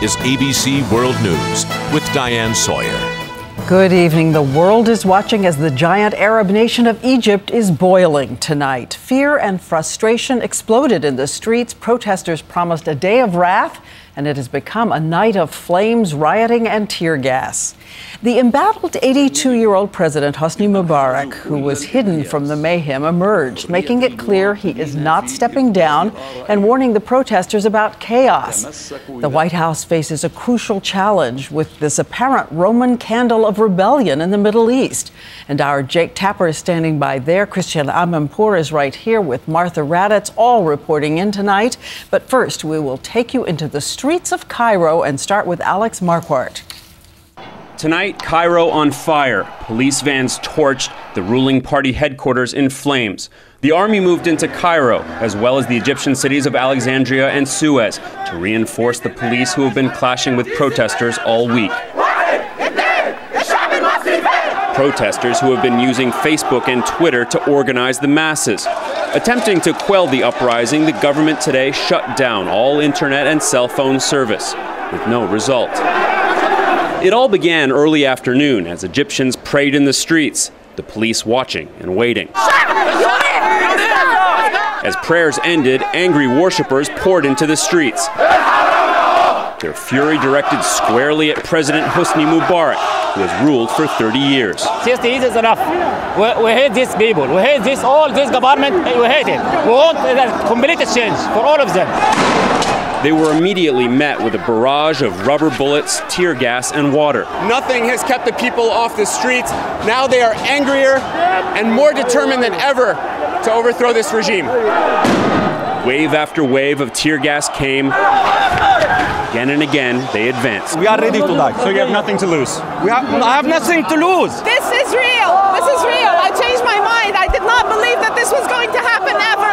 Is ABC World News with Diane Sawyer. Good evening. The world is watching as the giant Arab nation of Egypt is boiling tonight. Fear and frustration exploded in the streets. Protesters promised a day of wrath, and it has become a night of flames, rioting, and tear gas. The embattled 82-year-old president, Hosni Mubarak, who was hidden from the mayhem, emerged, making it clear he is not stepping down and warning the protesters about chaos. The White House faces a crucial challenge with this apparent Roman candle of rebellion in the Middle East. And our Jake Tapper is standing by there. Christian Amanpour is right here with Martha Raddatz, all reporting in tonight. But first, we will take you into the streets of Cairo and start with Alex Marquardt. Tonight, Cairo on fire. Police vans torched, the ruling party headquarters in flames. The army moved into Cairo, as well as the Egyptian cities of Alexandria and Suez, to reinforce the police who have been clashing with protesters all week. Protesters who have been using Facebook and Twitter to organize the masses. Attempting to quell the uprising, the government today shut down all internet and cell phone service, with no result. It all began early afternoon as Egyptians prayed in the streets, the police watching and waiting. As prayers ended, angry worshippers poured into the streets, their fury directed squarely at President Hosni Mubarak, who has ruled for 30 years. 60 years is enough. We hate these people. We hate all this government. We hate it. We want a complete change for all of them. They were immediately met with a barrage of rubber bullets, tear gas, and water. Nothing has kept the people off the streets. Now they are angrier and more determined than ever to overthrow this regime. Wave after wave of tear gas came. Again and again, they advanced. We are ready to die, so you have nothing to lose. I have nothing to lose. This is real. This is real. I changed my mind. I did not believe that this was going to happen ever.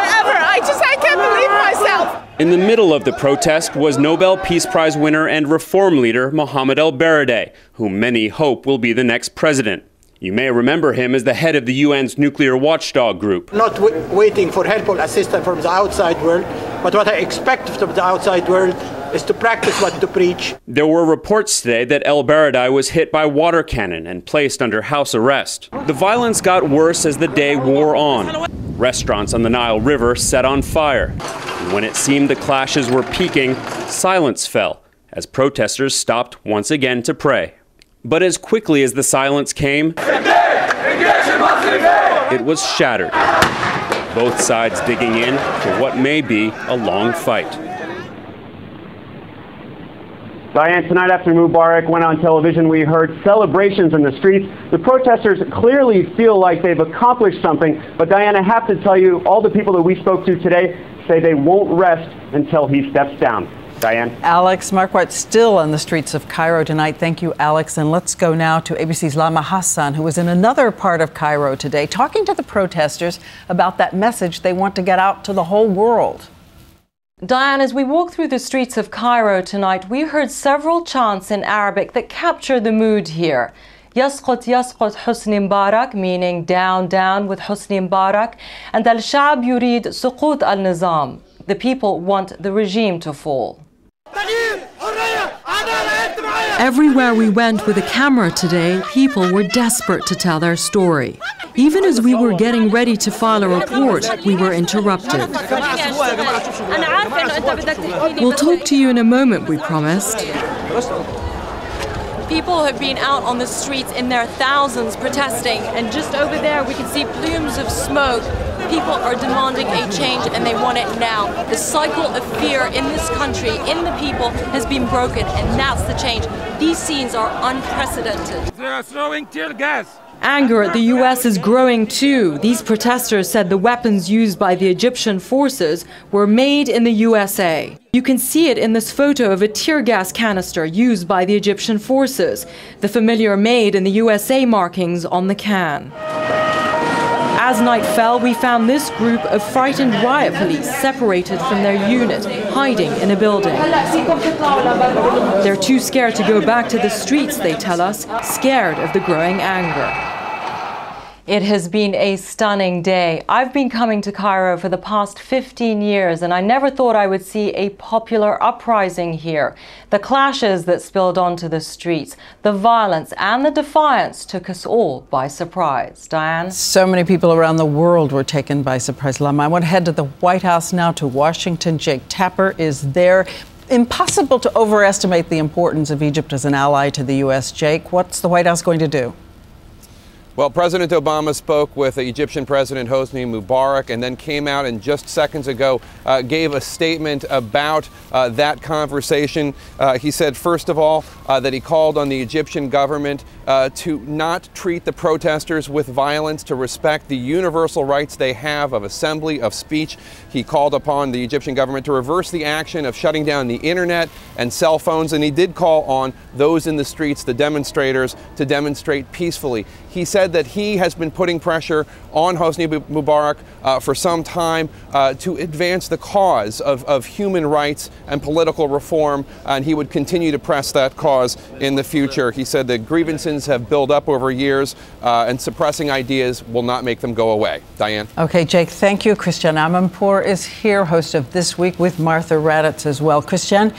I can't believe myself. In the middle of the protest was Nobel Peace Prize winner and reform leader Mohammed El-Baradei, whom many hope will be the next president. You may remember him as the head of the UN's nuclear watchdog group. Not waiting for help or assistance from the outside world, but what I expect from the outside world is to practice what to preach. There were reports today that El-Baradei was hit by water cannon and placed under house arrest. The violence got worse as the day wore on. Restaurants on the Nile River set on fire. And when it seemed the clashes were peaking, silence fell as protesters stopped once again to pray. But as quickly as the silence came, it was shattered. Both sides digging in for what may be a long fight. Diane, tonight after Mubarak went on television, we heard celebrations in the streets. The protesters clearly feel like they've accomplished something. But Diane, I have to tell you, all the people that we spoke to today say they won't rest until he steps down. Diane. Alex Marquardt still on the streets of Cairo tonight. Thank you, Alex. And let's go now to ABC's Lama Hassan, who was in another part of Cairo today, talking to the protesters about that message they want to get out to the whole world. Diane, as we walk through the streets of Cairo tonight, we heard several chants in Arabic that capture the mood here. يسقط يسقط حسني مبارك, meaning down, down with Hosni Mubarak, and الشعب يريد سقوط النظام. The people want the regime to fall. Everywhere we went with a camera today, people were desperate to tell their story. Even as we were getting ready to file a report, we were interrupted. We'll talk to you in a moment, we promised. People have been out on the streets in their thousands protesting, and just over there we can see plumes of smoke. People are demanding a change and they want it now. The cycle of fear in this country, in the people, has been broken, and that's the change. These scenes are unprecedented. They are throwing tear gas. Anger at the U.S. is growing too. These protesters said the weapons used by the Egyptian forces were made in the USA. You can see it in this photo of a tear gas canister used by the Egyptian forces, the familiar made in the USA markings on the can. As night fell, we found this group of frightened riot police separated from their unit, hiding in a building. They're too scared to go back to the streets, they tell us, scared of the growing anger. It has been a stunning day. I've been coming to Cairo for the past 15 years, and I never thought I would see a popular uprising here. The clashes that spilled onto the streets, the violence and the defiance took us all by surprise. Diane? So many people around the world were taken by surprise, Lama. I want to head to the White House now, to Washington. Jake Tapper is there. Impossible to overestimate the importance of Egypt as an ally to the U.S. Jake, what's the White House going to do? Well, President Obama spoke with Egyptian President Hosni Mubarak and then came out and just seconds ago gave a statement about that conversation. He said, first of all, that he called on the Egyptian government to not treat the protesters with violence, to respect the universal rights they have of assembly, of speech. He called upon the Egyptian government to reverse the action of shutting down the internet and cell phones, and he did call on those in the streets, the demonstrators, to demonstrate peacefully. He said that he has been putting pressure on Hosni Mubarak for some time to advance the cause of human rights and political reform, and he would continue to press that cause in the future. He said that grievances have built up over years, and suppressing ideas will not make them go away. Diane? Okay, Jake, thank you. Christian Amanpour is here, host of This Week with Martha Raddatz as well. Christian,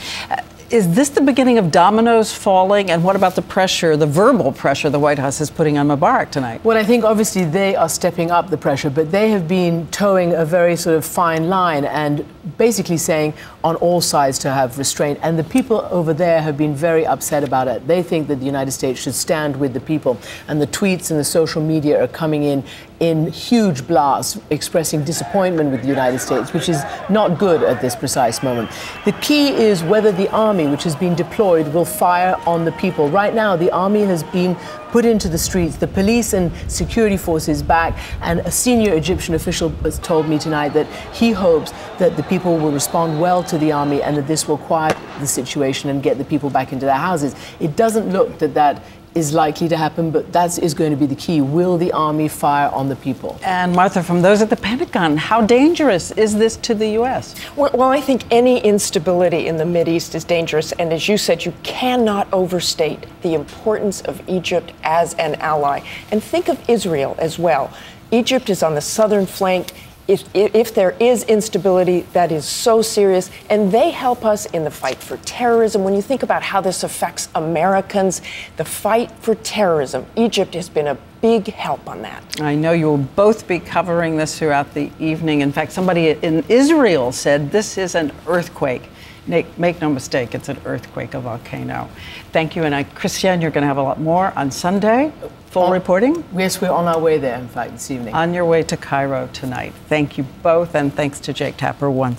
is this the beginning of dominoes falling? And what about the pressure, the verbal pressure the White House is putting on Mubarak tonight? Well, I think obviously they are stepping up the pressure, but they have been towing a very sort of fine line and basically saying on all sides to have restraint. And the people over there have been very upset about it. They think that the United States should stand with the people. And the tweets and the social media are coming in huge blasts expressing disappointment with the United States, which is not good at this precise moment. The key is whether the army, which has been deployed, will fire on the people. Right now, the army has been put into the streets, the police and security forces back, and a senior Egyptian official has told me tonight that he hopes that the people will respond well to the army and that this will quiet the situation and get the people back into their houses. It doesn't look that is likely to happen, but that is going to be the key. Will the army fire on the people? And Martha, from those at the Pentagon, how dangerous is this to the U.S.? Well, I think any instability in the Mideast is dangerous. And as you said, you cannot overstate the importance of Egypt as an ally. And think of Israel as well. Egypt is on the southern flank. If there is instability, that is so serious. And they help us in the fight for terrorism. When you think about how this affects Americans, the fight for terrorism, Egypt has been a big help on that. I know you will both be covering this throughout the evening. In fact, somebody in Israel said this is an earthquake. Make no mistake, it's an earthquake, a volcano. Thank you. And Christian, you're going to have a lot more on Sunday. Full reporting? Yes, we're on our way there, in fact, this evening. On your way to Cairo tonight. Thank you both, and thanks to Jake Tapper once